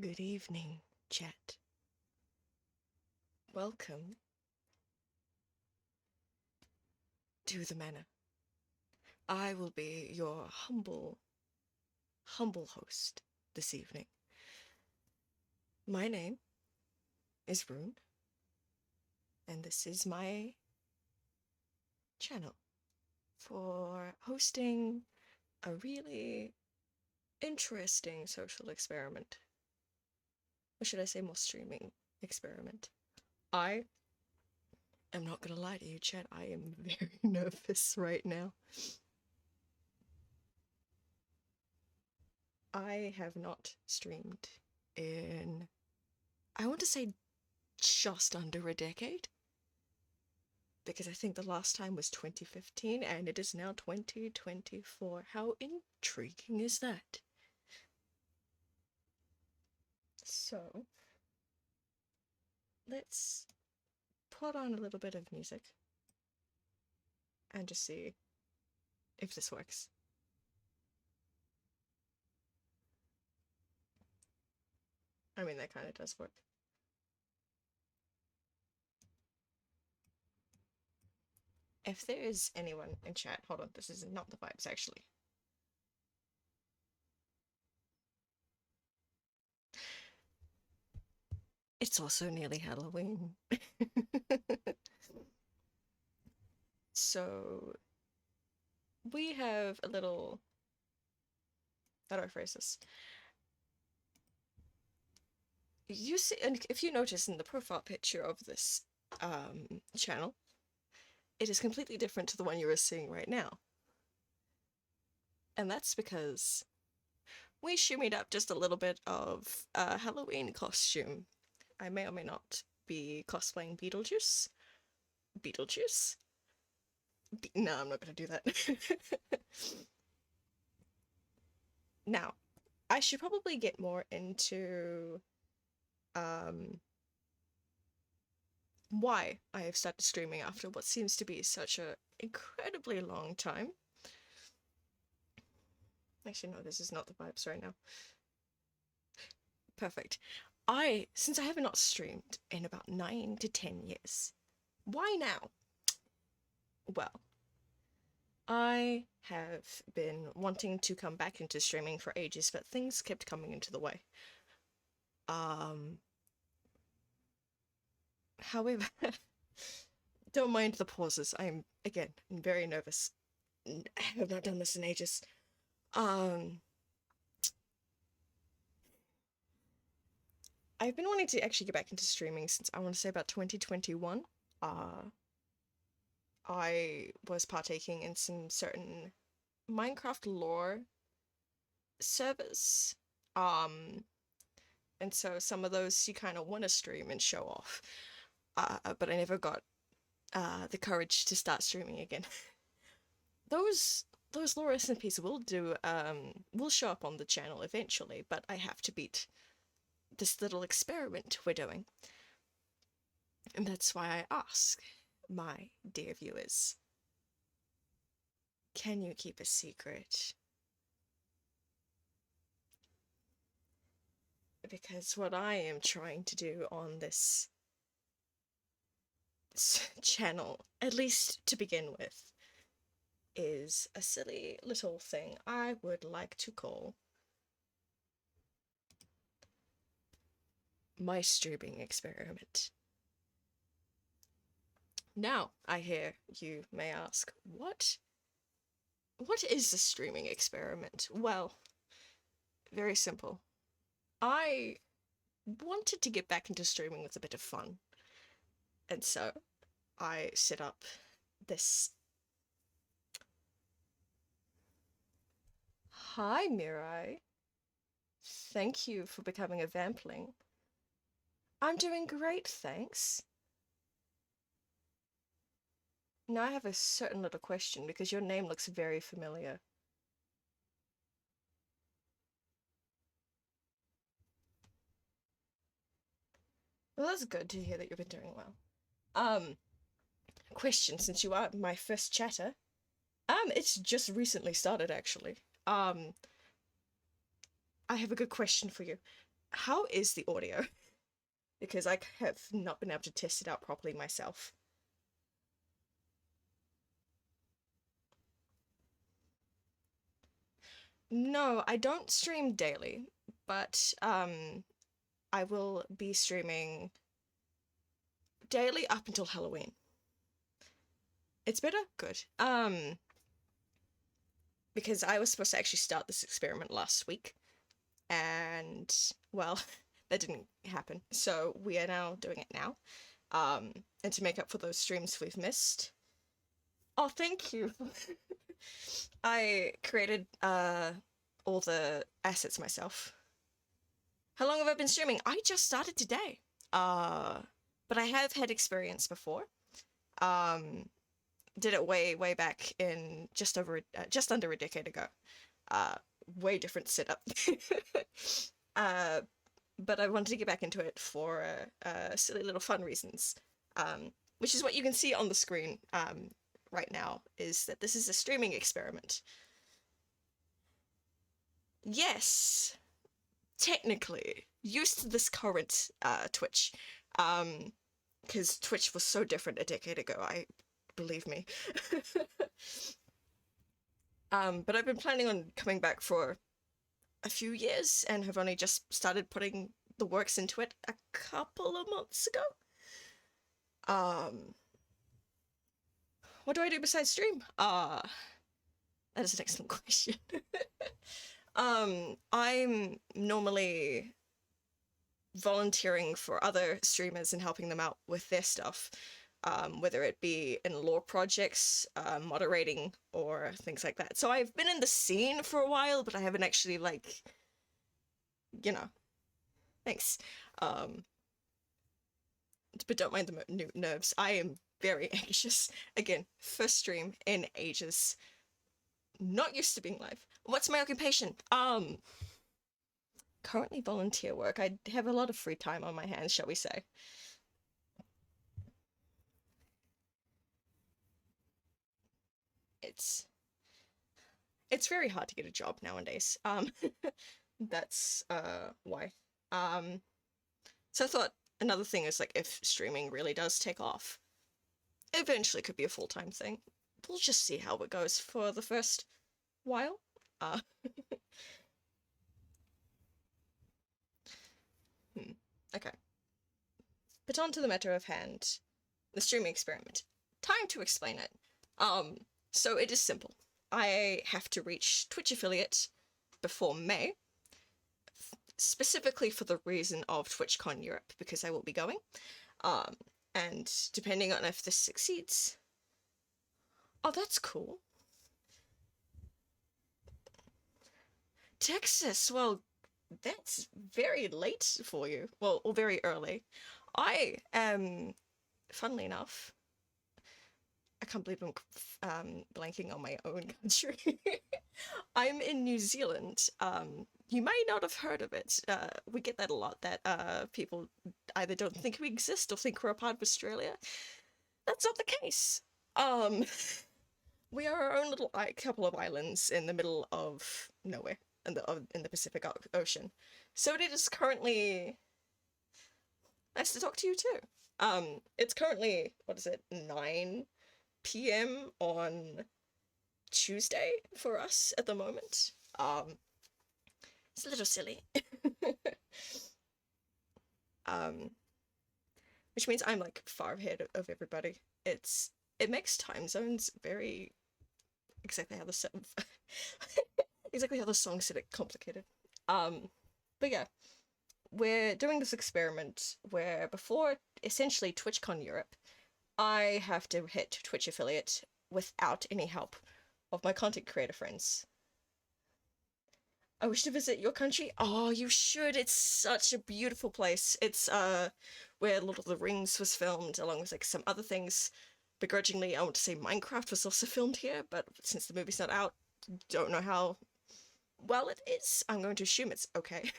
Good evening, chat. Welcome to the manor. I will be your humble host this evening. My name is Rune, and this is my channel for hosting a really interesting social experiment. Or should I say more streaming experiment? I am not gonna lie to you, chat, I am very nervous right now. I have not streamed in, I want to say, just under a decade. Because I think the last time was 2015 and it is now 2024. How intriguing is that? So, let's put on a little bit of music and just see if this works. I mean, that kind of does work. If there is anyone in chat, hold on, this is not the vibes actually. It's also nearly Halloween. So, we have a little. How do I phrase this? You see, and if you notice in the profile picture of this channel, it is completely different to the one you are seeing right now. And that's because we shimmied up just a little bit of a Halloween costume. I may or may not be cosplaying Beetlejuice. Beetlejuice? No, I'm not gonna do that. Now, I should probably get more into why I have started streaming after what seems to be such an incredibly long time. Actually, no, this is not the vibes right now. Perfect. Since I have not streamed in about 9 to 10 years, why now? Well, I have been wanting to come back into streaming for ages, but things kept coming into the way. However, don't mind the pauses. I'm, again, very nervous. I have not done this in ages. I've been wanting to actually get back into streaming since I want to say about 2021. I was partaking in some certain Minecraft lore servers. And so some of those you kind of want to stream and show off. But I never got the courage to start streaming again. those lore SMPs will show up on the channel eventually, but I have to beat this little experiment we're doing. And that's why I ask, my dear viewers, can you keep a secret? Because what I am trying to do on this channel, at least to begin with, is a silly little thing I would like to call my streaming experiment. Now, I hear you may ask, what is a streaming experiment? Well, very simple. I wanted to get back into streaming with a bit of fun. And so I set up this. Hi, Mirai. Thank you for becoming a vampling. I'm doing great, thanks. Now I have a certain little question because your name looks very familiar. Well, that's good to hear that you've been doing well. Question, since you are my first chatter. It's just recently started, actually. I have a good question for you. how is the audio? Because I have not been able to test it out properly myself. No, I don't stream daily, but I will be streaming daily up until Halloween. It's better? Good. Because I was supposed to actually start this experiment last week, and, well, that didn't happen. So we are now doing it now. And to make up for those streams we've missed. Oh, thank you. I created all the assets myself. How long have I been streaming? I just started today. But I have had experience before. Did it way back in just under a decade ago. Way different setup. But I wanted to get back into it for silly little fun reasons. Which is what you can see on the screen right now, is that this is a streaming experiment. Yes, technically, used to this current Twitch. Because Twitch was so different a decade ago, believe me. But I've been planning on coming back for a few years and have only just started putting the works into it a couple of months ago. What do I do besides stream? That is an excellent question. I'm normally volunteering for other streamers and helping them out with their stuff, whether it be in lore projects, moderating, or things like that. So I've been in the scene for a while, but I haven't actually, like, you know, thanks. But don't mind the nerves. I am very anxious. Again, first stream in ages. Not used to being live. What's my occupation? Currently volunteer work. I have a lot of free time on my hands, shall we say. It's very hard to get a job nowadays. That's why. So I thought another thing is, like, if streaming really does take off, eventually it could be a full-time thing. We'll just see how it goes for the first while. Okay. But on to the matter of hand, the streaming experiment. Time to explain it. So it is simple. I have to reach Twitch affiliate before May, specifically for the reason of TwitchCon Europe, because I will be going. And depending on if this succeeds... Oh, that's cool. Texas, well, that's very late for you. Well, or very early. I am, funnily enough, I can't believe I'm blanking on my own country. I'm in New Zealand. You may not have heard of it. We get that a lot, that people either don't think we exist or think we're a part of Australia. That's not the case. We are our own little couple of islands in the middle of nowhere in the Pacific Ocean. So it is currently... Nice to talk to you too. It's currently, what is it, 9 p.m. on Tuesday for us at the moment. It's a little silly. Which means I'm, like, far ahead of everybody. It makes time zones very exactly how the song said it complicated. But yeah, we're doing this experiment where before essentially TwitchCon Europe, I have to hit Twitch affiliate without any help of my content creator friends. I wish to visit your country. Oh, you should. It's such a beautiful place. It's where Lord of the Rings was filmed, along with, like, some other things. Begrudgingly, I want to say Minecraft was also filmed here, but since the movie's not out, don't know how well it is. I'm going to assume it's okay.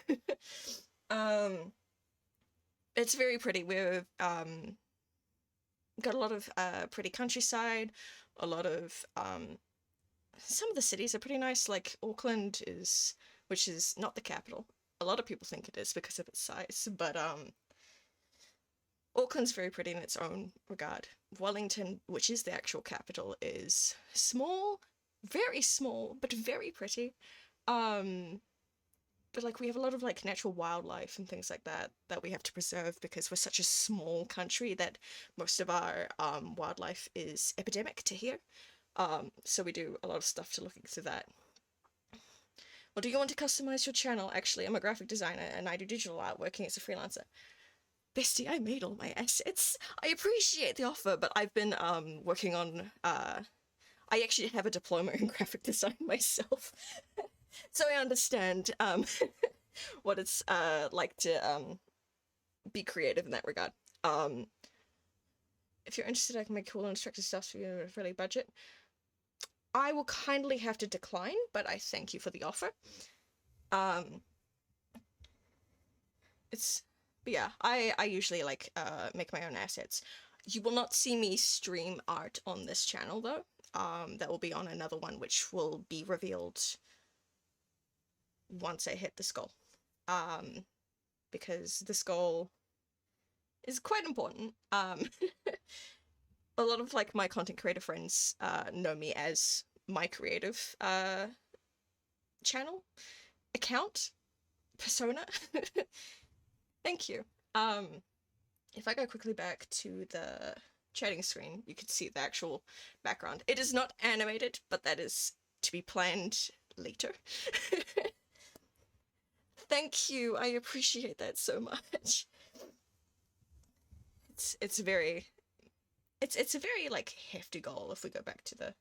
It's very pretty. We've got a lot of pretty countryside, a lot of some of the cities are pretty nice, like Auckland which is not the capital. A lot of people think it is because of its size, but Auckland's very pretty in its own regard. Wellington, which is the actual capital, is small, very small, but very pretty. But like we have a lot of like natural wildlife and things like that that we have to preserve because we're such a small country that most of our wildlife is epidemic to here. So we do a lot of stuff to look into that. Well, do you want to customize your channel? Actually, I'm a graphic designer and I do digital art working as a freelancer. Bestie, I made all my assets. I appreciate the offer, but I've been working on I actually have a diploma in graphic design myself. So I understand what it's like to be creative in that regard. If you're interested, I can make cool and instructive stuff for you with really budget. I will kindly have to decline, but I thank you for the offer. But yeah, I usually like make my own assets. You will not see me stream art on this channel though. That will be on another one, which will be revealed once I hit this goal. Because this goal is quite important. A lot of like my content creator friends know me as my creative channel, account, persona. Thank you. If I go quickly back to the chatting screen, you can see the actual background. It is not animated, but that is to be planned later. Thank you. I appreciate that so much. It's a very like hefty goal if we go back to the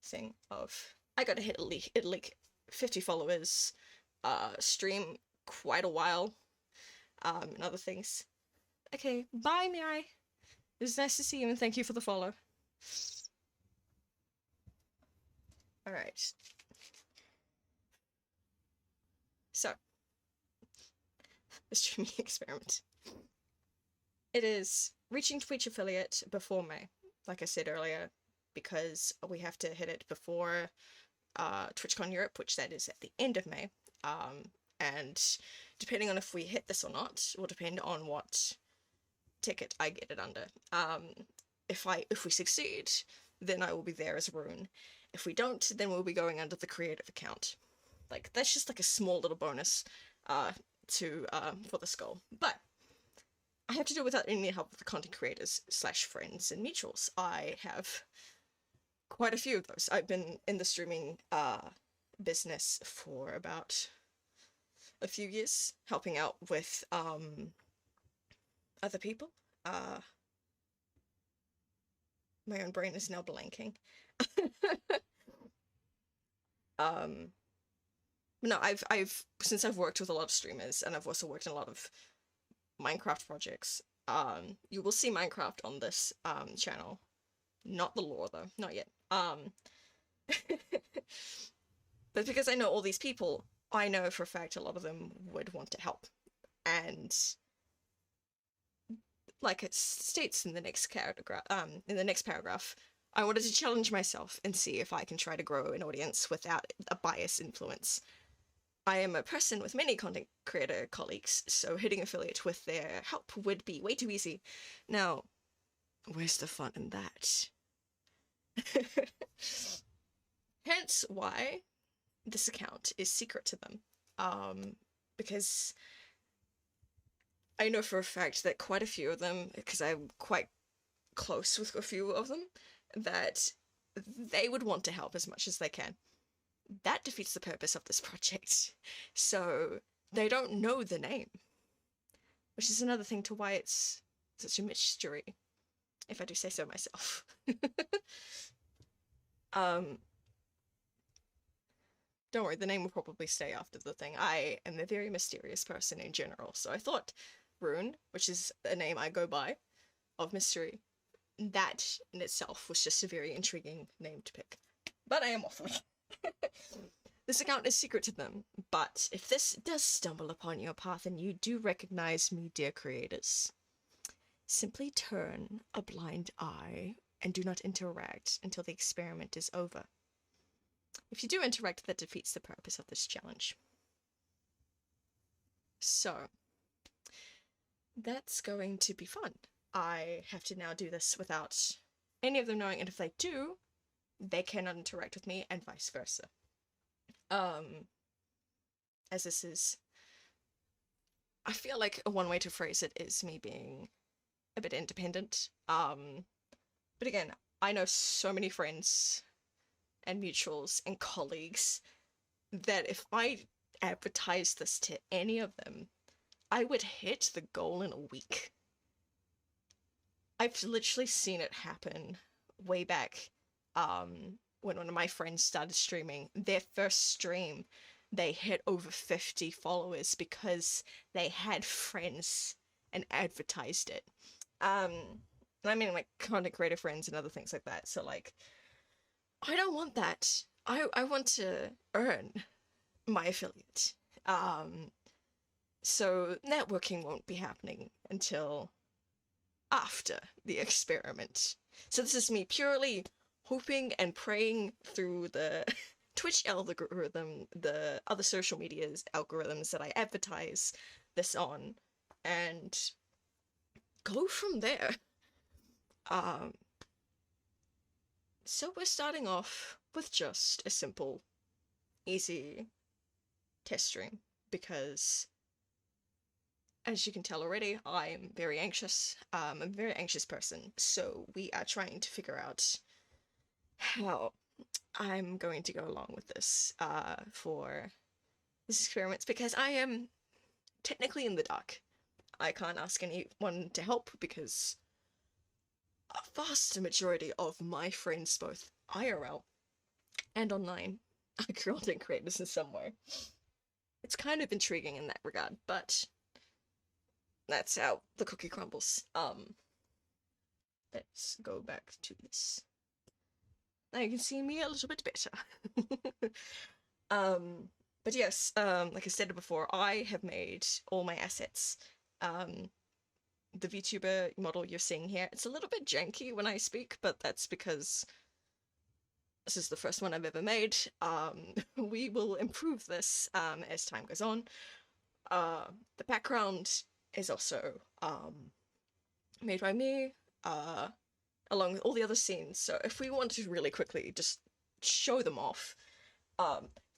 thing of I gotta hit like 50 followers, stream quite a while, and other things. Okay, bye Mirai. It was nice to see you and thank you for the follow. Alright. So, the streaming experiment. It is reaching Twitch affiliate before May, like I said earlier, because we have to hit it before TwitchCon Europe, which that is at the end of May. And depending on if we hit this or not, will depend on what ticket I get it under. If we succeed, then I will be there as Rune. If we don't, then we'll be going under the creative account. Like that's just like a small little bonus for this goal. But I have to do it without any help with the content creators / friends and mutuals. I have quite a few of those. I've been in the streaming business for about a few years, helping out with other people. My own brain is now blanking. No, I've since I've worked with a lot of streamers and I've also worked in a lot of Minecraft projects. You will see Minecraft on this channel. Not the lore though, not yet. But because I know all these people, I know for a fact a lot of them would want to help. And like it states in the next paragraph, I wanted to challenge myself and see if I can try to grow an audience without a bias influence. I am a person with many content creator colleagues, so hitting affiliate with their help would be way too easy. Now, where's the fun in that? Hence why this account is secret to them. Because I know for a fact that quite a few of them, because I'm quite close with a few of them, that they would want to help as much as they can. That defeats the purpose of this project. So they don't know the name, which is another thing to why it's such a mystery, if I do say so myself. Don't worry, the name will probably stay after the thing. I am a very mysterious person in general, so I thought Rune, which is a name I go by, of mystery, that in itself was just a very intriguing name to pick. But I am off of it. This account is secret to them, but if this does stumble upon your path and you do recognize me, dear creators, simply turn a blind eye and do not interact until the experiment is over. If you do interact, that defeats the purpose of this challenge. So, that's going to be fun. I have to now do this without any of them knowing, and if they do, they cannot interact with me, and vice versa. As this is, I feel like one way to phrase it is me being a bit independent. But again, I know so many friends and mutuals and colleagues that if I advertised this to any of them, I would hit the goal in a week. I've literally seen it happen way back when one of my friends started streaming. Their first stream, they hit over 50 followers because they had friends and advertised it. I mean, like, content creator friends and other things like that. So, like, I don't want that. I want to earn my affiliate. So networking won't be happening until after the experiment. So this is me purely hoping and praying through the Twitch algorithm, the other social medias algorithms that I advertise this on, and go from there. So we're starting off with just a simple, easy test stream, because as you can tell already, I'm very anxious. I'm a very anxious person, so we are trying to figure out how I'm going to go along with this for this experiment, because I am technically in the dark. I can't ask anyone to help because a vast majority of my friends, both IRL and online, are content creators in some way. It's kind of intriguing in that regard, but that's how the cookie crumbles. Let's go back to this. Now you can see me a little bit better. But yes, like I said before, I have made all my assets. The VTuber model you're seeing here, it's a little bit janky when I speak, but that's because this is the first one I've ever made. We will improve this as time goes on. The background is also made by me, along with all the other scenes. So if we want to really quickly just show them off,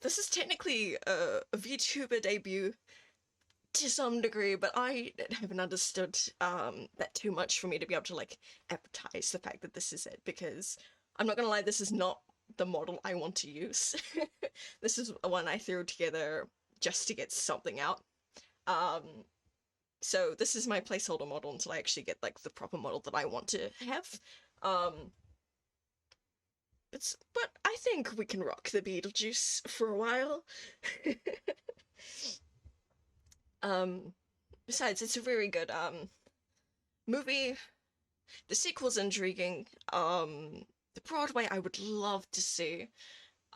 this is technically a VTuber debut to some degree, but I haven't understood that too much for me to be able to like advertise the fact that this is it, because I'm not gonna lie, this is not the model I want to use. This is one I threw together just to get something out. So this is my placeholder model until I actually get like the proper model that I want to have. But I think we can rock the Beetlejuice for a while. Besides, it's a very good movie. The sequel's intriguing. The Broadway I would love to see.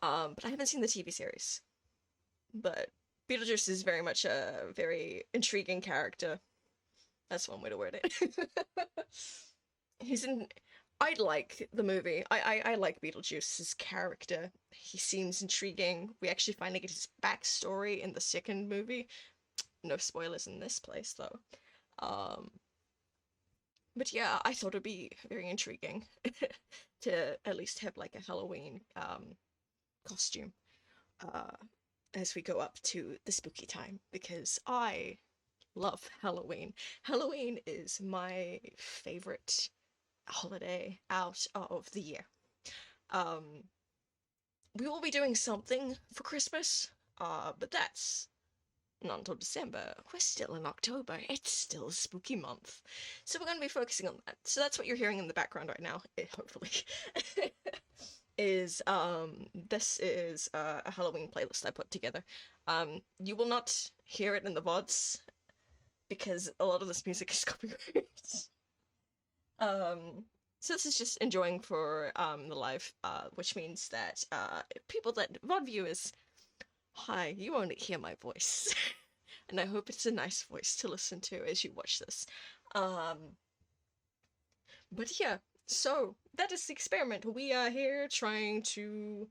But I haven't seen the TV series. But Beetlejuice is very much a very intriguing character. That's one way to word it. He's in. I like the movie. I like Beetlejuice's character. He seems intriguing. We actually finally get his backstory in the second movie. No spoilers in this place, though. But yeah, I thought it'd be very intriguing to at least have like a Halloween costume as we go up to the spooky time, because I love Halloween. Halloween is my favorite holiday out of the year. We will be doing something for Christmas, but that's not until December. We're still in October. It's still a spooky month. So we're going to be focusing on that. So that's what you're hearing in the background right now, hopefully. is this is a Halloween playlist I put together. You will not hear it in the VODs because a lot of this music is copyrighted. So this is just enjoying for the live, which means that people that VOD viewers, hi, you won't hear my voice. And I hope it's a nice voice to listen to as you watch this. But yeah, so that is the experiment. We are here trying to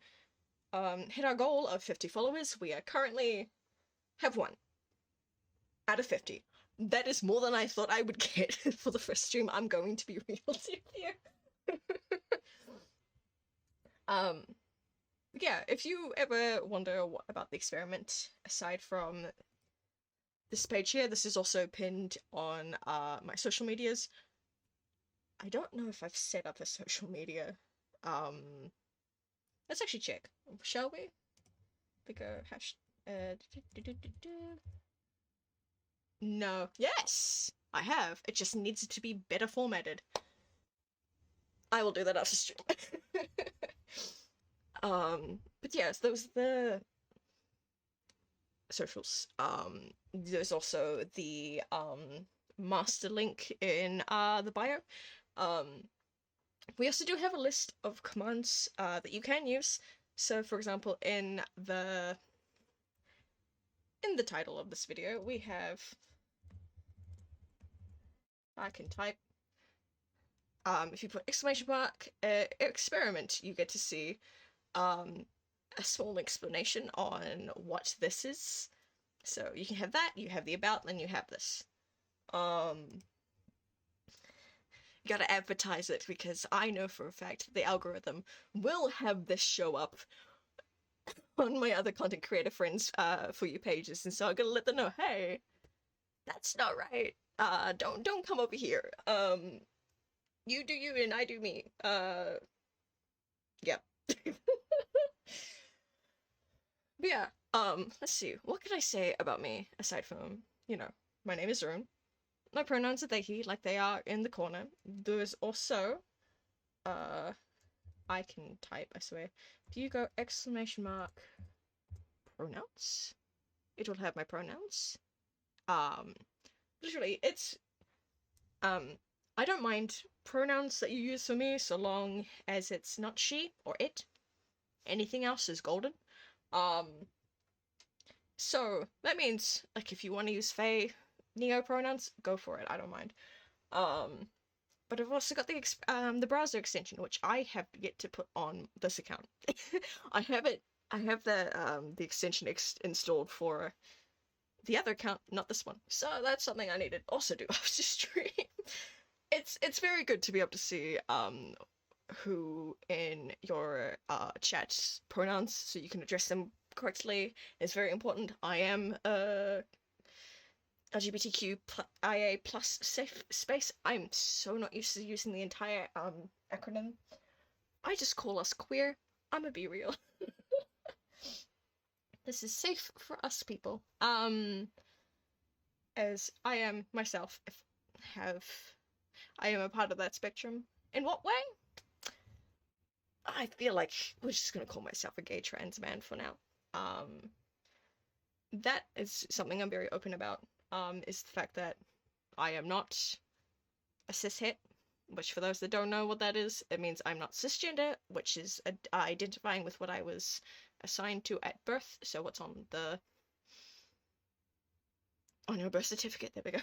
hit our goal of 50 followers. We are currently have one. out of 50. That is more than I thought I would get for the first stream. I'm going to be real with you. Yeah, if you ever wonder what about the experiment, aside from this page here, this is also pinned on my social medias. I don't know if I've set up a social media. Let's actually check, shall we? Go hash. No. Yes, I have. It just needs to be better formatted. I will do that after stream. But yes, those are the socials. There's also the master link in the bio. We also do have a list of commands that you can use. So, for example, in the title of this video, we have, I can type. If you put exclamation mark experiment, you get to see a small explanation on what this is. So you can have that, you have the about, and you have this. You gotta advertise it because I know for a fact the algorithm will have this show up on my other content creator friends for you pages, and so I gotta let them know, hey, that's not right. Don't come over here. You do you and I do me. Yeah. But yeah, let's see. What can I say about me aside from, my name is Rune. My pronouns are they, he, like they are in the corner. There's also, I can type, I swear. If you go exclamation mark pronouns, it will have my pronouns. Literally, it's, I don't mind pronouns that you use for me so long as it's not she or it. Anything else is golden. So that means, like, if you want to use Fae Neo pronouns, go for it. I don't mind. But I've also got the browser extension, which I have yet to put on this account. I have it. I have the extension installed for the other account, not this one. So that's something I need to also do after stream. It's very good to be able to see who in your chat's pronouns, so you can address them correctly. It's very important. I am LGBTQIA plus safe space. I'm so not used to using the entire acronym. I just call us queer. I'ma be real. This is safe for us people. As I am myself, I am a part of that spectrum. In what way? I feel like we're just gonna call myself a gay trans man for now. That is something I'm very open about. Is the fact that I am not a cishet, which for those that don't know what that is, it means I'm not cisgender, which is identifying with what I was assigned to at birth. So what's on your birth certificate? There we go.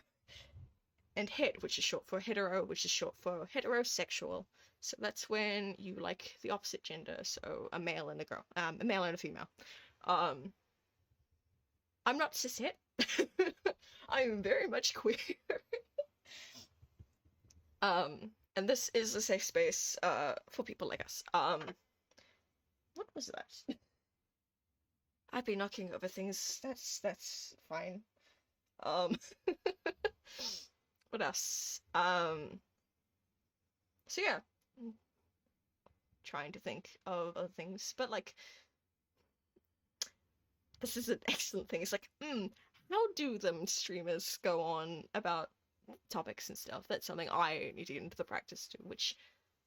And het, which is short for hetero, which is short for heterosexual. So that's when you like the opposite gender, so a male and a girl, a male and a female. I'm not cishet. I'm very much queer. And this is a safe space for people like us. What was that? I'd be knocking over things. That's fine. What else? So yeah, trying to think of other things, but like, this is an excellent thing. It's like, how do them streamers go on about topics and stuff? That's something I need to get into the practice to, which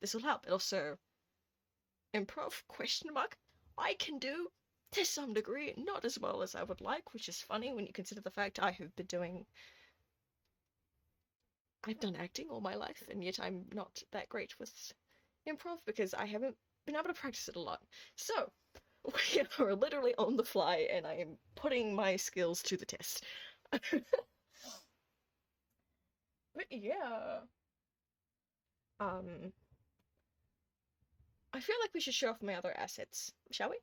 this will help. It also, improv, question mark, I can do to some degree, not as well as I would like, which is funny when you consider the fact I've done acting all my life, and yet I'm not that great with improv because I haven't been able to practice it a lot. So, we are literally on the fly, and I am putting my skills to the test. But yeah. I feel like we should show off my other assets, shall we?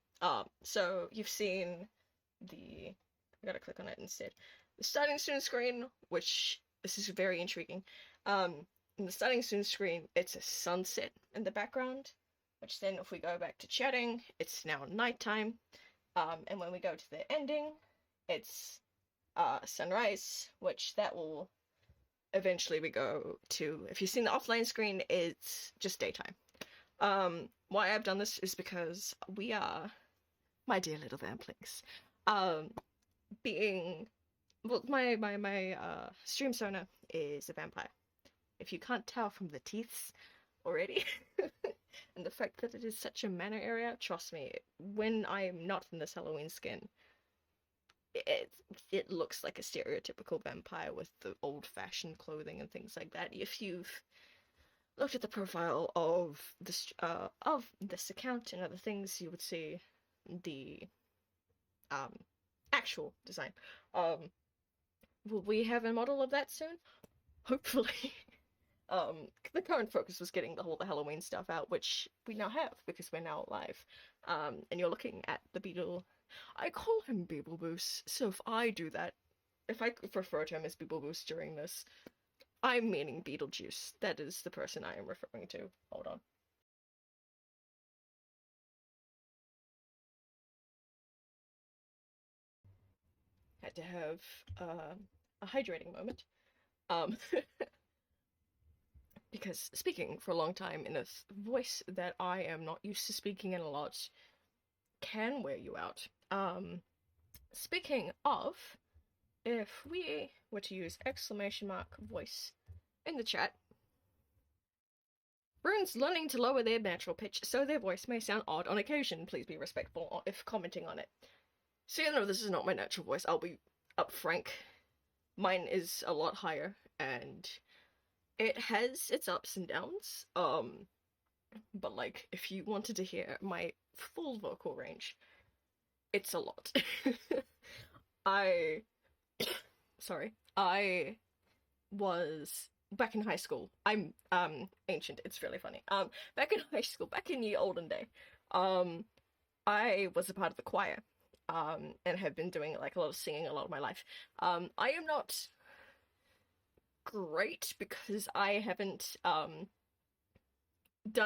So you've seen I gotta click on it instead. The starting soon screen, which this is very intriguing. In the starting soon screen, it's a sunset in the background, which then if we go back to chatting, it's now nighttime. And when we go to the ending, it's sunrise, which that will eventually we go to. If you've seen the offline screen, it's just daytime. Why I've done this is because we are, my dear little vamplings, being well, my stream sona is a vampire. If you can't tell from the teeths already, and the fact that it is such a manor area, trust me, when I'm not in this Halloween skin, it it looks like a stereotypical vampire with the old-fashioned clothing and things like that. If you've looked at the profile of this account and other things, you would see the actual design. Will we have a model of that soon? Hopefully. The current focus was getting the Halloween stuff out, which we now have because we're now live. And you're looking at the Beetle. I call him Beetlejuice, so if I do that, if I refer to him as Beetlejuice during this, I'm meaning Beetlejuice. That is the person I am referring to. Hold on. Had to have a hydrating moment. Because speaking for a long time in a voice that I am not used to speaking in a lot can wear you out. Speaking of, if we were to use exclamation mark voice in the chat, runes learning to lower their natural pitch so their voice may sound odd on occasion. Please be respectful if commenting on it. So you know this is not my natural voice. I'll be frank. Mine is a lot higher, and it has its ups and downs. But like, if you wanted to hear my full vocal range, it's a lot. Sorry, I was back in high school. I'm ancient. It's really funny. Back in high school, back in the olden day, I was a part of the choir, and have been doing like a lot of singing a lot of my life. I am not great because I haven't done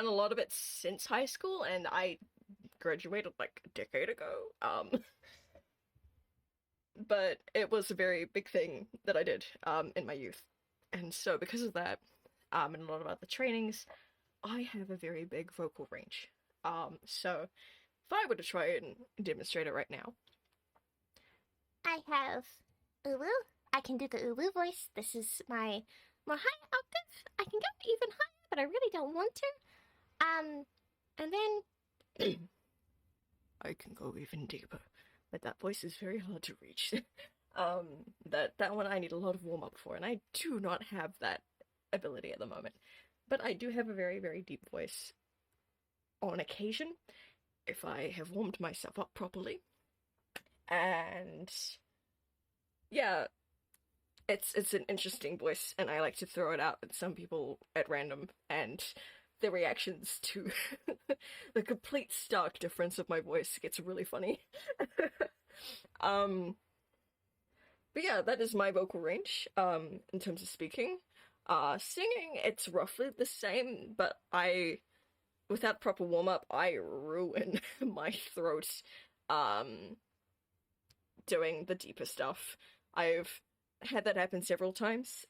a lot of it since high school, and I graduated like a decade ago. But it was a very big thing that I did in my youth, and so because of that, and a lot of other trainings, I have a very big vocal range. So if I were to try and demonstrate it right now, I have Ulu. I can do the Ulu voice. This is my more high octave. I can go even higher, but I really don't want to. And then I can go even deeper, but that voice is very hard to reach. That one I need a lot of warm up for, and I do not have that ability at the moment. But I do have a very, very deep voice on occasion, if I have warmed myself up properly. And yeah, it's an interesting voice, and I like to throw it out at some people at random, and the reactions to the complete stark difference of my voice gets really funny. But yeah, that is my vocal range, in terms of speaking. Singing, it's roughly the same, but without proper warm-up, I ruin my throat, doing the deeper stuff. I've had that happen several times.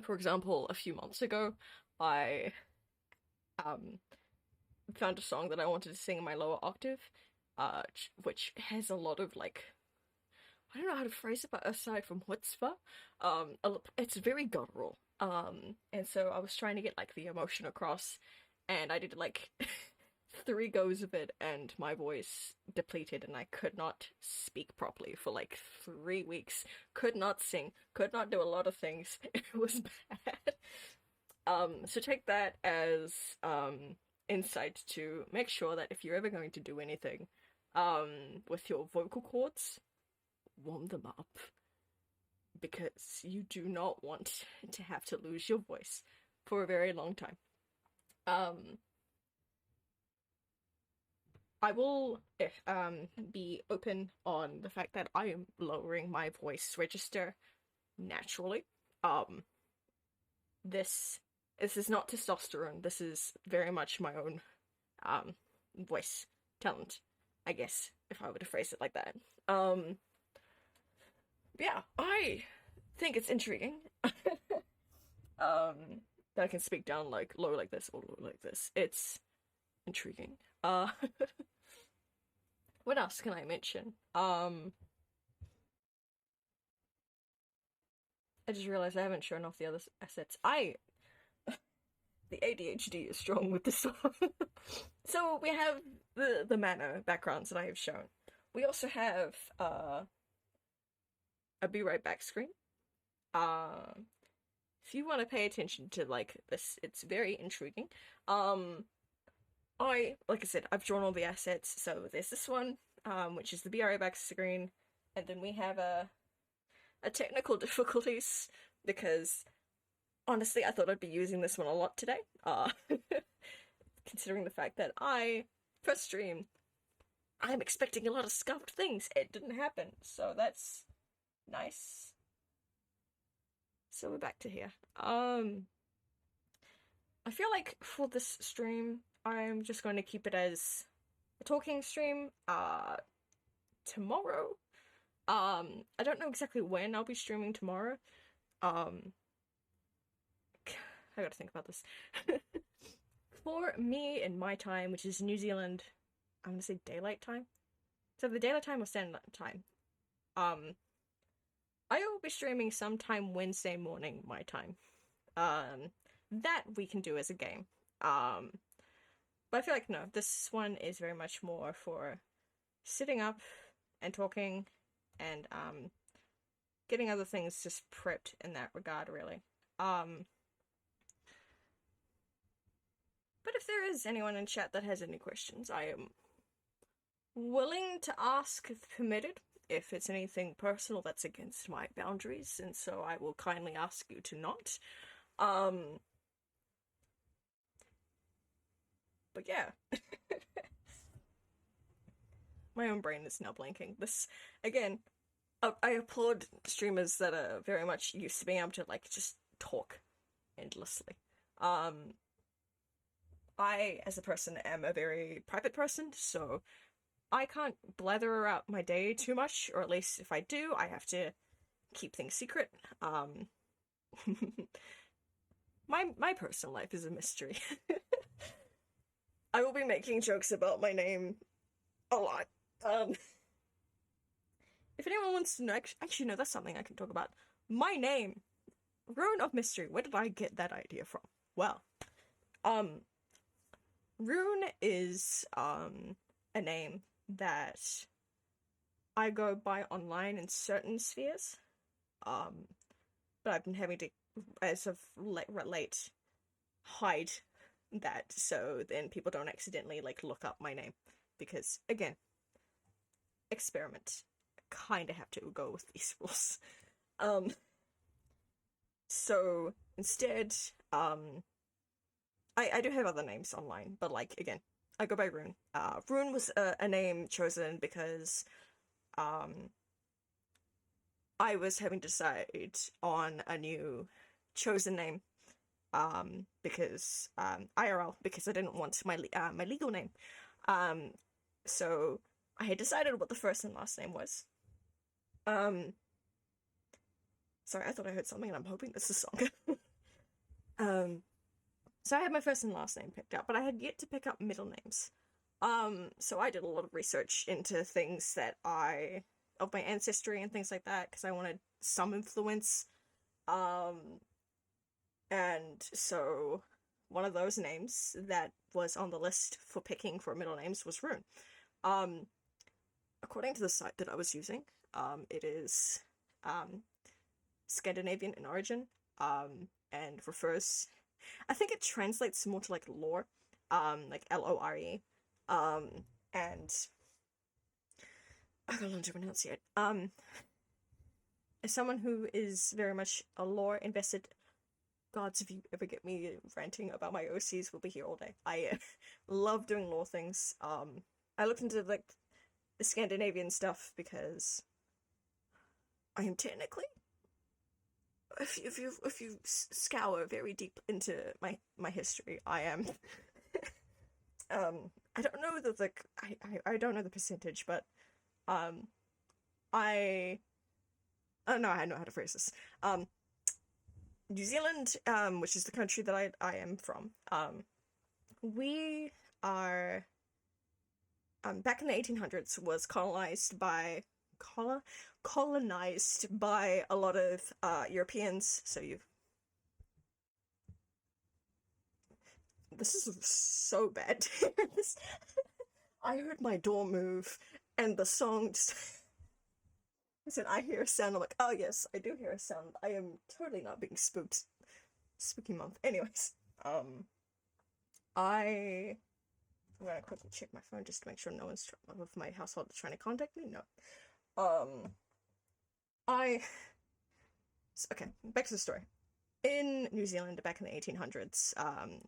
For example, a few months ago, I found a song that I wanted to sing in my lower octave, which has a lot of like, I don't know how to phrase it, but aside from chutzpah, it's very guttural. And so I was trying to get like the emotion across, and I did like 3 goes of it, and my voice depleted, and I could not speak properly for like 3 weeks. Could not sing, could not do a lot of things. It was bad. So take that as insight to make sure that if you're ever going to do anything with your vocal cords, warm them up, because you do not want to have to lose your voice for a very long time. I will be open on the fact that I am lowering my voice register naturally. Um, this this is not testosterone. This is very much my own um voice talent, I guess, if I were to phrase it like that. Yeah, I think it's intriguing. um, that I can speak down like low like this or low like this. It's intriguing. What else can I mention? I just realized I haven't shown off the other assets. The ADHD is strong with this one. So we have the mana backgrounds that I have shown. We also have a be right back screen. Uh, if you want to pay attention to like this, it's very intriguing. Like I said, I've drawn all the assets. So there's this one, which is the be right back screen, and then we have a technical difficulties because honestly, I thought I'd be using this one a lot today. Considering the fact that first stream, I'm expecting a lot of scuffed things. It didn't happen, so that's nice. So we're back to here. I feel like for this stream, I'm just going to keep it as a talking stream. Tomorrow. I don't know exactly when I'll be streaming tomorrow. I gotta think about this. For me in my time, which is New Zealand, I'm gonna say daylight time. So the daylight time or standard time. I will be streaming sometime Wednesday morning my time. That we can do as a game. But I feel like no, this one is very much more for sitting up and talking and getting other things just prepped in that regard, really. But if there is anyone in chat that has any questions, I am willing to ask if permitted. If it's anything personal that's against my boundaries, and so I will kindly ask you to not. But yeah. My own brain is now blanking. This, again, I applaud streamers that are very much used to being able to, like, just talk endlessly. I, as a person, am a very private person, so I can't blather out my day too much, or at least if I do, I have to keep things secret. My personal life is a mystery. I will be making jokes about my name a lot. If anyone wants to know, actually, no, that's something I can talk about. My name, Rune of Mystery. Where did I get that idea from? Well, Rune is a name that I go by online in certain spheres. But I've been having to, as of late, hide that so then people don't accidentally like look up my name, because again, experiment. Kind of have to go with these rules. So instead, I do have other names online, but like again, I go by Rune. Rune was a name chosen because I was having to decide on a new chosen name because IRL, because I didn't want my legal name. So I had decided what the first and last name was. Sorry, I thought I heard something, and I'm hoping this is a song. So I had my first and last name picked up, but I had yet to pick up middle names. So I did a lot of research into things of my ancestry and things like that, because I wanted some influence. And so one of those names that was on the list for picking for middle names was Rune. According to the site that I was using, it is Scandinavian in origin, and refers, I think it translates more to like lore, like Lore, and I gotta learn to pronounce it. As someone who is very much a lore invested, gods, if you ever get me ranting about my OCs, we'll be here all day. I love doing lore things. I looked into like the Scandinavian stuff because I am technically, if you scour very deep into my history, I am I don't know the like I don't know the percentage, but um I oh no, I know how to phrase this. New Zealand, which is the country that I am from, we are back in the 1800s was colonized by a lot of Europeans. So you've this is so bad. I heard my door move, and the song just. I said, I hear a sound. I'm like, oh yes, I do hear a sound. I am totally not being spooked. Spooky month. Anyways, um, I'm gonna quickly check my phone just to make sure no one's of my household is trying to contact me. No. Um, I. Okay, back to the story. In New Zealand, back in the 1800s,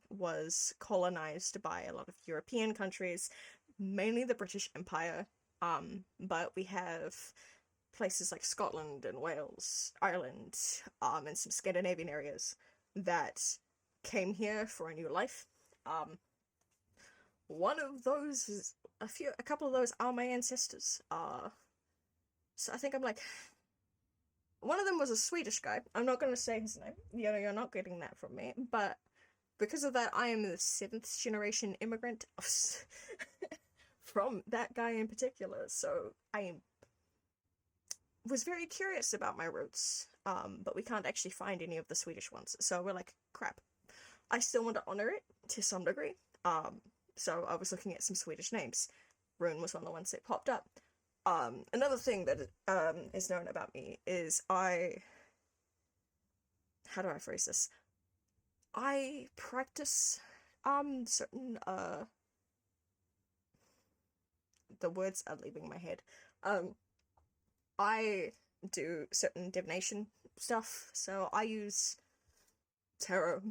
was colonized by a lot of European countries, mainly the British Empire. But we have places like Scotland and Wales, Ireland, and some Scandinavian areas that came here for a new life. One of those is a couple of those are my ancestors. So I think I'm like, one of them was a Swedish guy. I'm not going to say his name. You're not getting that from me. But because of that, I am the 7th generation immigrant from that guy in particular. So I was very curious about my roots. But we can't actually find any of the Swedish ones. So we're like, crap. I still want to honor it to some degree. So I was looking at some Swedish names. Rune was one of the ones that popped up. Another thing that is known about me is how do I phrase this? I practice certain the words are leaving my head. I do certain divination stuff, so I use tarot,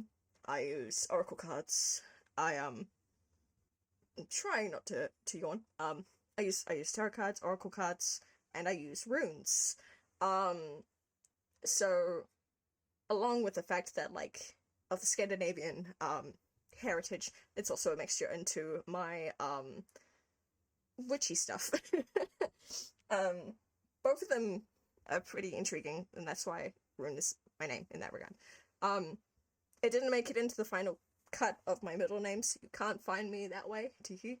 I use oracle cards. I'm trying not to yawn. I use tarot cards, oracle cards, and I use runes. So along with the fact that like of the Scandinavian heritage, it's also a mixture into my witchy stuff. Both of them are pretty intriguing, and that's why Rune is my name in that regard. It didn't make it into the final cut of my middle name, so you can't find me that way, teehee.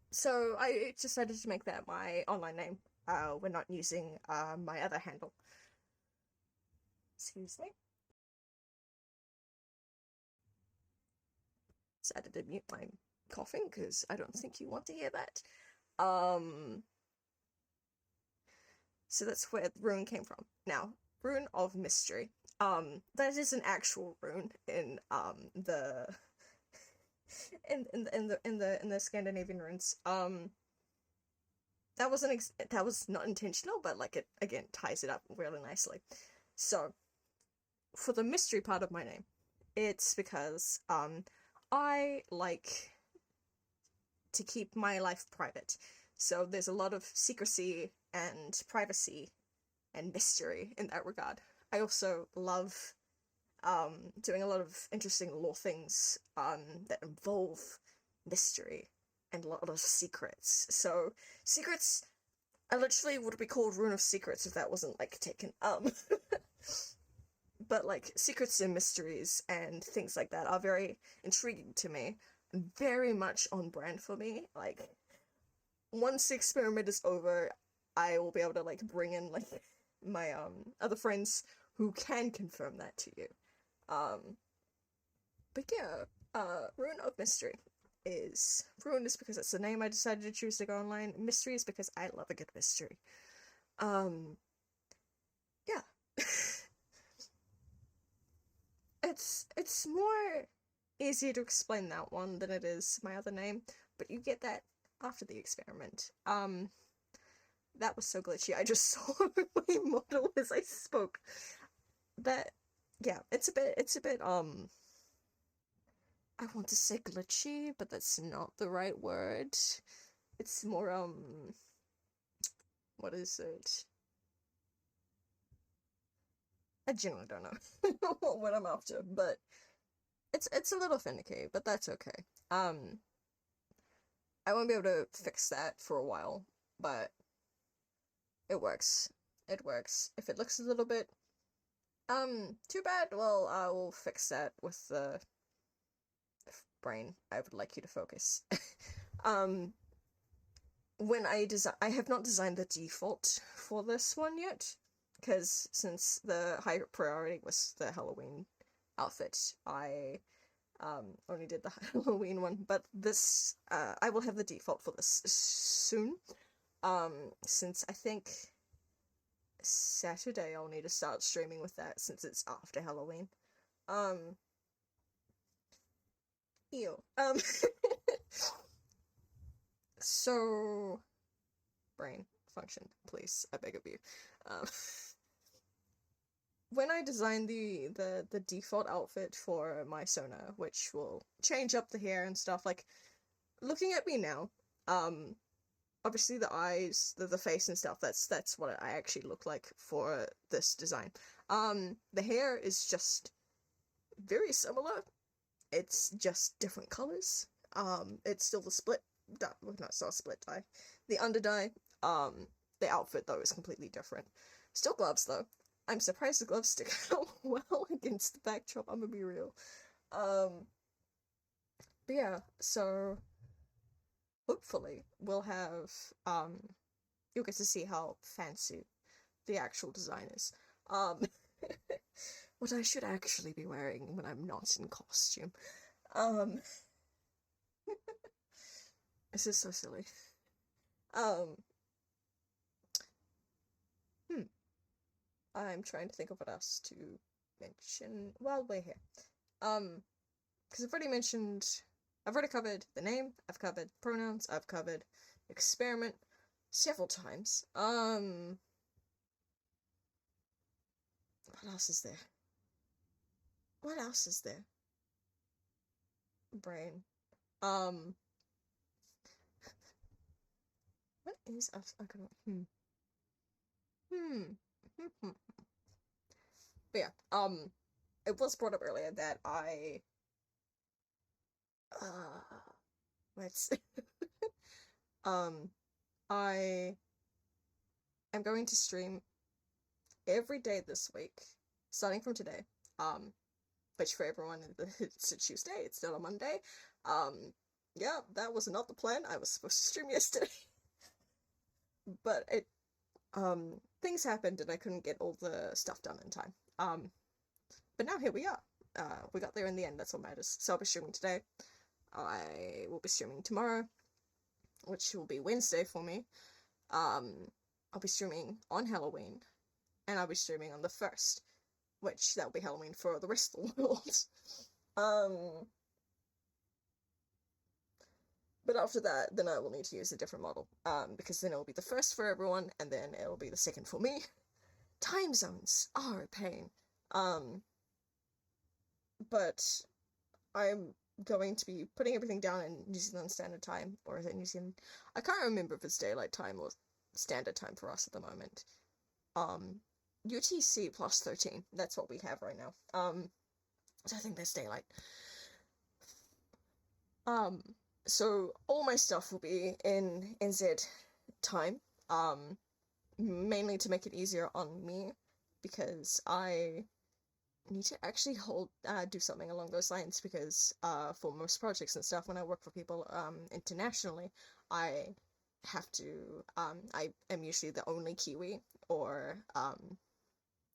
So I decided to make that my online name. We're not using my other handle. Excuse me. Decided to mute my coughing because I don't think you want to hear that. So that's where the rune came from. Now, rune of mystery. That is an actual rune in the in the Scandinavian runes. That was not intentional, but like it again ties it up really nicely. So, for the mystery part of my name, it's because I like to keep my life private. So there's a lot of secrecy and privacy and mystery in that regard. I also love doing a lot of interesting lore things that involve mystery and a lot of secrets. So secrets, I literally would be called Rune of Secrets if that wasn't like taken. But like secrets and mysteries and things like that are very intriguing to me, very much on brand for me. Like once the experiment is over, I will be able to like bring in like my other friends who can confirm that to you. But yeah, Rune of Mystery is Rune is because it's the name I decided to choose to go online. Mystery is because I love a good mystery. Yeah. It's more easier to explain that one than it is my other name, but you get that after the experiment. That was so glitchy. I just saw my model as I spoke. That yeah, it's a bit I want to say glitchy, but that's not the right word. It's more, what is it? I genuinely don't know what I'm after, but it's a little finicky, but that's okay. I won't be able to fix that for a while, but it works. It works. If it looks a little bit, too bad, well, I will fix that with the brain. I would like you to focus. um, when I have not designed the default for this one yet, because since the high priority was the Halloween outfit, I only did the Halloween one, but this, I will have the default for this soon, since I think Saturday I'll need to start streaming with that since it's after Halloween. Ew. So, brain function, please, I beg of you. Um, when I designed the default outfit for my Sona, which will change up the hair and stuff, like, looking at me now, obviously the eyes, the face and stuff, that's what I actually look like for this design. The hair is just very similar. It's just different colors. It's still the split dye, well, not still split dye. The under dye. The outfit though is completely different. Still gloves though. I'm surprised the gloves stick out well against the backdrop, I'm gonna be real. But yeah, so hopefully we'll have, you'll get to see how fancy the actual design is. What I should actually be wearing when I'm not in costume. Um, this is so silly. Um, I'm trying to think of what else to mention while we're here. Because I've already covered the name, I've covered pronouns, I've covered experiment several times. What else is there? What else is there? Brain. What is else? I don't know. But yeah, it was brought up earlier that let's, I am going to stream every day this week, starting from today, which for everyone, it's a Tuesday, it's not a Monday. Yeah, that was not the plan. I was supposed to stream yesterday. But things happened and I couldn't get all the stuff done in time. But now here we are. We got there in the end, that's what matters. So I'll be streaming today. I will be streaming tomorrow, which will be Wednesday for me. I'll be streaming on Halloween, and I'll be streaming on the 1st, which that'll be Halloween for the rest of the world. But after that, then I will need to use a different model, because then it will be the 1st for everyone, and then it will be the 2nd for me. Time zones are a pain. But I'm going to be putting everything down in New Zealand Standard Time, or is it New Zealand? I can't remember if it's Daylight Time or Standard Time for us at the moment. UTC plus 13, that's what we have right now. So I think that's Daylight. So all my stuff will be in NZ time, mainly to make it easier on me, because I need to actually do something along those lines, because for most projects and stuff, when I work for people internationally, I have to, I am usually the only Kiwi, or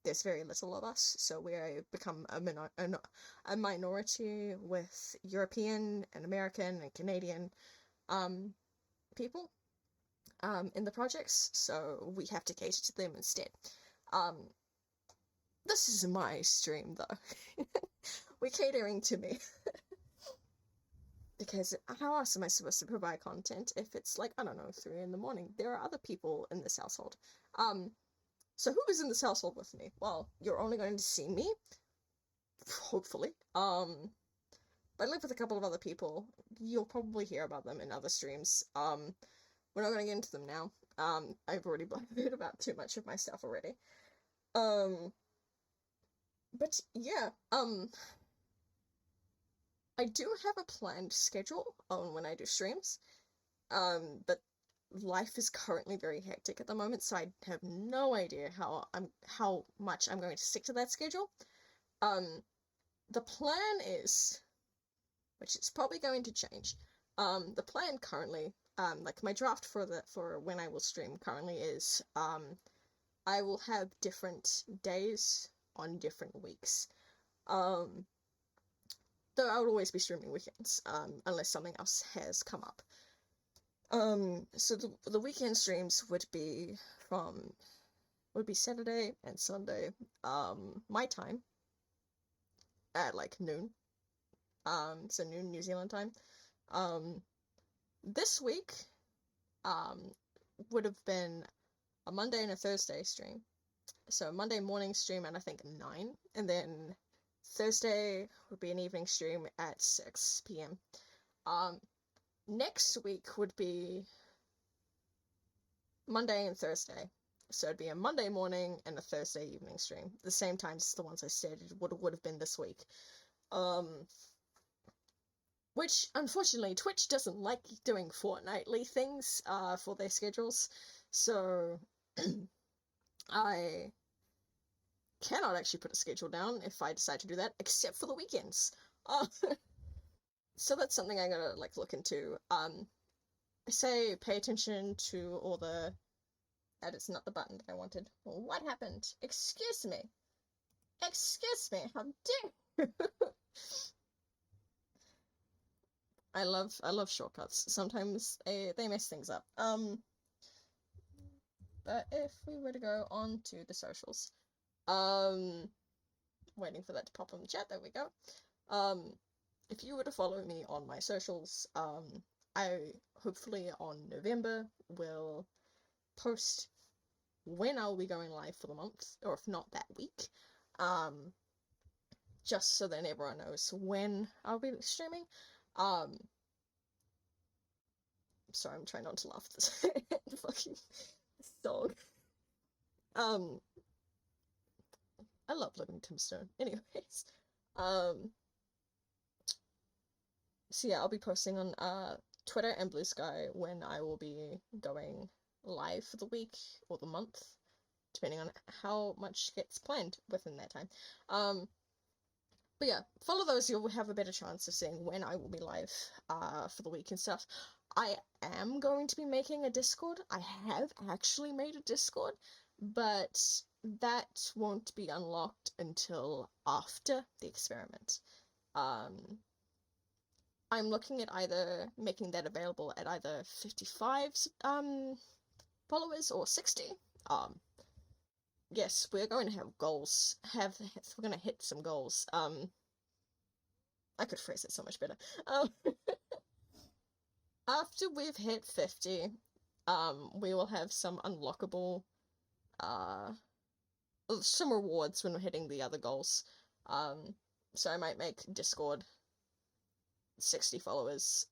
there's very little of us, so we become a minority with European and American and Canadian people in the projects, so we have to cater to them instead. This is my stream, though. We're catering to me. Because how else am I supposed to provide content if it's like, I don't know, 3 in the morning? There are other people in this household. So who is in this household with me? Well, you're only going to see me, hopefully. But I live with a couple of other people. You'll probably hear about them in other streams. We're not gonna get into them now. I've already blabbed about too much of my stuff already. But yeah, I do have a planned schedule on when I do streams. But life is currently very hectic at the moment, so I have no idea how much I'm going to stick to that schedule. The plan is, which is probably going to change. The plan currently, like my draft for when I will stream currently is, I will have different days on different weeks. Though I would always be streaming weekends, unless something else has come up. So the weekend streams would be Saturday and Sunday, my time, at like noon. So noon New Zealand time. This week, would have been a Monday and a Thursday stream. So Monday morning stream at I think 9, and then Thursday would be an evening stream at 6 p.m. Next week would be Monday and Thursday. So it'd be a Monday morning and a Thursday evening stream. The same times as the ones I stated would have been this week. Which, unfortunately, Twitch doesn't like doing fortnightly things, for their schedules. So, I cannot actually put a schedule down if I decide to do that, except for the weekends. So that's something I'm gonna, like, look into. I say pay attention to all the... That is not the button that I wanted. What happened? Excuse me. Excuse me, how dare I love shortcuts. Sometimes they mess things up. But if we were to go on to the socials, waiting for that to pop on the chat. There we go. If you were to follow me on my socials, I hopefully on November will post when I'll be going live for the month, or if not that week. Just so that everyone knows when I'll be streaming. Sorry, I'm trying not to laugh at this fucking song. I love Living Tombstone. Anyways, so yeah, I'll be posting on Twitter and Blue Sky when I will be going live for the week or the month, depending on how much gets planned within that time. But yeah, follow those, you'll have a better chance of seeing when I will be live for the week and stuff. I am going to be making a Discord. I have actually made a Discord, but that won't be unlocked until after the experiment. I'm looking at either making that available at either 55 followers or 60. Yes, we're going to have goals. We're going to hit some goals. I could phrase it so much better. After we've hit 50, we will have some unlockable, some rewards when we're hitting the other goals. So I might make Discord 60 followers.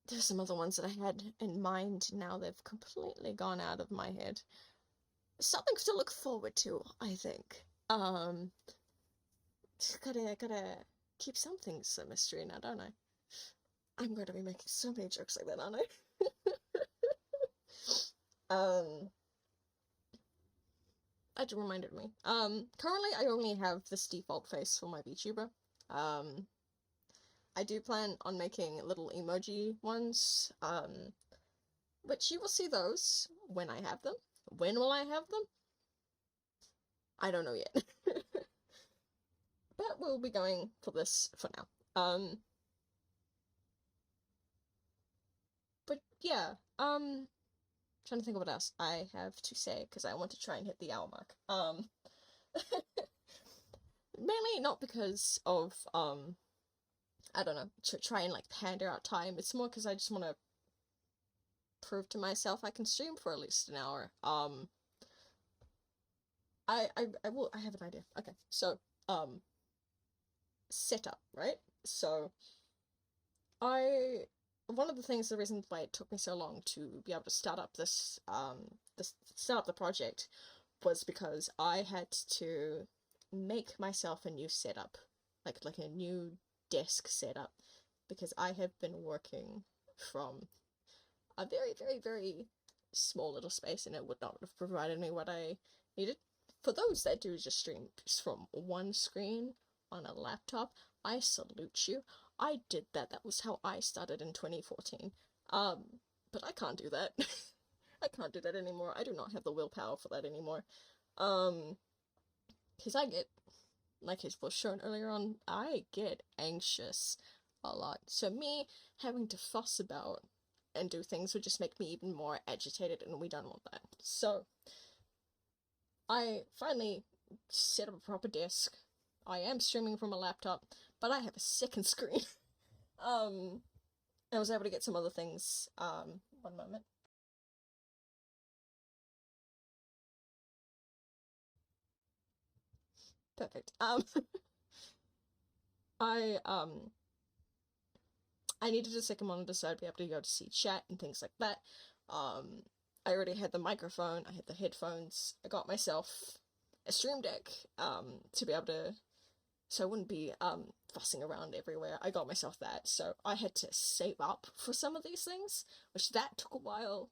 There's some other ones that I had in mind, now they've completely gone out of my head. Something to look forward to, I think. Gotta keep some things a mystery now, don't I? I'm going to be making so many jokes like that, aren't I? That reminded me. Currently I only have this default face for my VTuber. I do plan on making little emoji ones, which you will see those when I have them. When will I have them? I don't know yet. But we'll be going for this for now. But yeah, trying to think of what else I have to say, because I want to try and hit the hour mark. Mainly not because of, I don't know, to try and, like, pander out time. It's more because I just want to prove to myself I can stream for at least an hour. I have an idea. Okay, so, setup, right? So one of the things, the reason why it took me so long to be able to start up start up the project was because I had to make myself a new setup, like a new desk setup, because I have been working from a very, very, very small little space, and it would not have provided me what I needed. For those that do just stream from one screen on a laptop, I salute you. I did that. That was how I started in 2014. But I can't do that. I can't do that anymore. I do not have the willpower for that anymore. Because I get, like it was shown earlier on, I get anxious a lot. So me having to fuss about and do things would just make me even more agitated, and we don't want that. So I finally set up a proper desk. I am streaming from a laptop, but I have a second screen. I was able to get some other things. One moment. Perfect. I I needed a second monitor so I'd be able to go to see chat and things like that. I already had the microphone, I had the headphones, I got myself a stream deck, to be able to, so I wouldn't be, fussing around everywhere. I got myself that, so I had to save up for some of these things, which that took a while,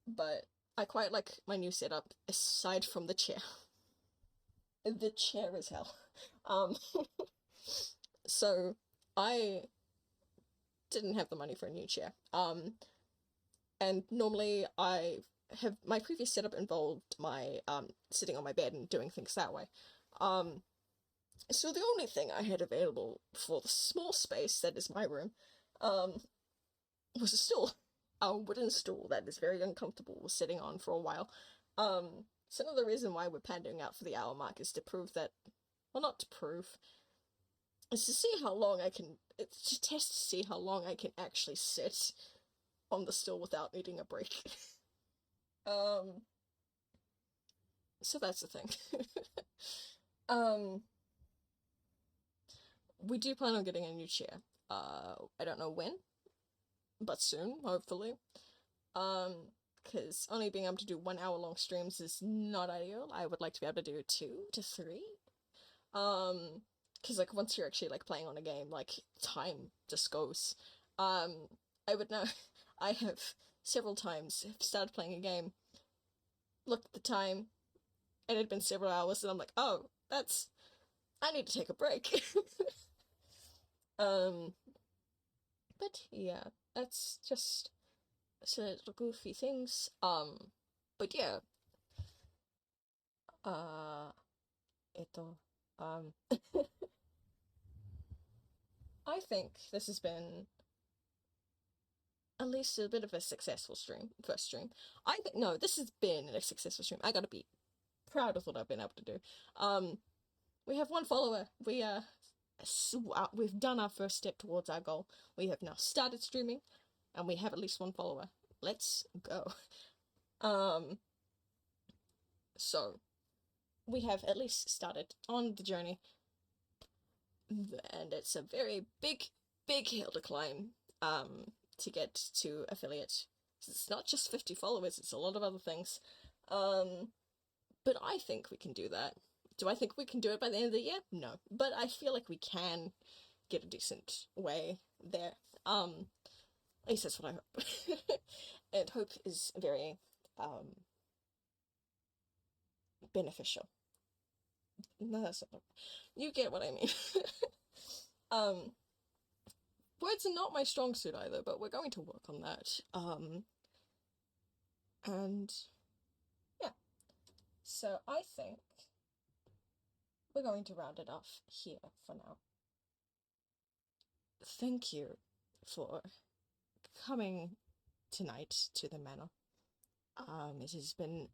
but I quite like my new setup, aside from the chair. The chair is hell. Um, so I didn't have the money for a new chair. And normally I have my previous setup involved my sitting on my bed and doing things that way. So the only thing I had available for the small space that is my room, was a stool, a wooden stool that is very uncomfortable sitting on for a while. So another reason why we're pandering out for the hour mark is to prove that, well, not to prove, is to see how long I can, it's to test to see how long I can actually sit on the stool without needing a break. um, so that's the thing. um, we do plan on getting a new chair. I don't know when, but soon, hopefully. Because only being able to do 1 hour long streams is not ideal. I would like to be able to do 2 to 3. Because like once you're actually like playing on a game, like time just goes. I would know. I have several times started playing a game, looked at the time, and it had been several hours, and I'm like, oh, I need to take a break. um, but yeah, that's just some little goofy things. But yeah, uh, 、I think this has been at least a bit of a successful first stream. I think, no, this has been a successful stream. I gotta be proud of what I've been able to do. We have 1 follower. We've done our first step towards our goal. We have now started streaming, and we have at least 1 follower. Let's go. So we have at least started on the journey, and it's a very big, big hill to climb, to get to affiliate. It's not just 50 followers, it's a lot of other things. But I think we can do that. Do I think we can do it by the end of the year? No. But I feel like we can get a decent way there. At least that's what I hope. And hope is very, beneficial. No, that's not. You get what I mean. um, Words are not my strong suit either, but we're going to work on that. And yeah. So I think we're going to round it off here for now. Thank you for coming tonight to the manor. It has been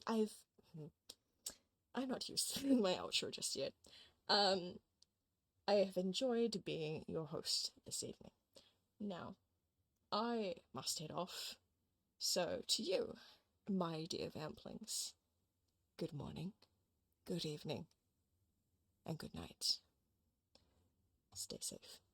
I've I'm not used to my outro just yet. I have enjoyed being your host this evening. Now, I must head off. So to you, my dear vamplings, good morning, good evening, and good night. Stay safe.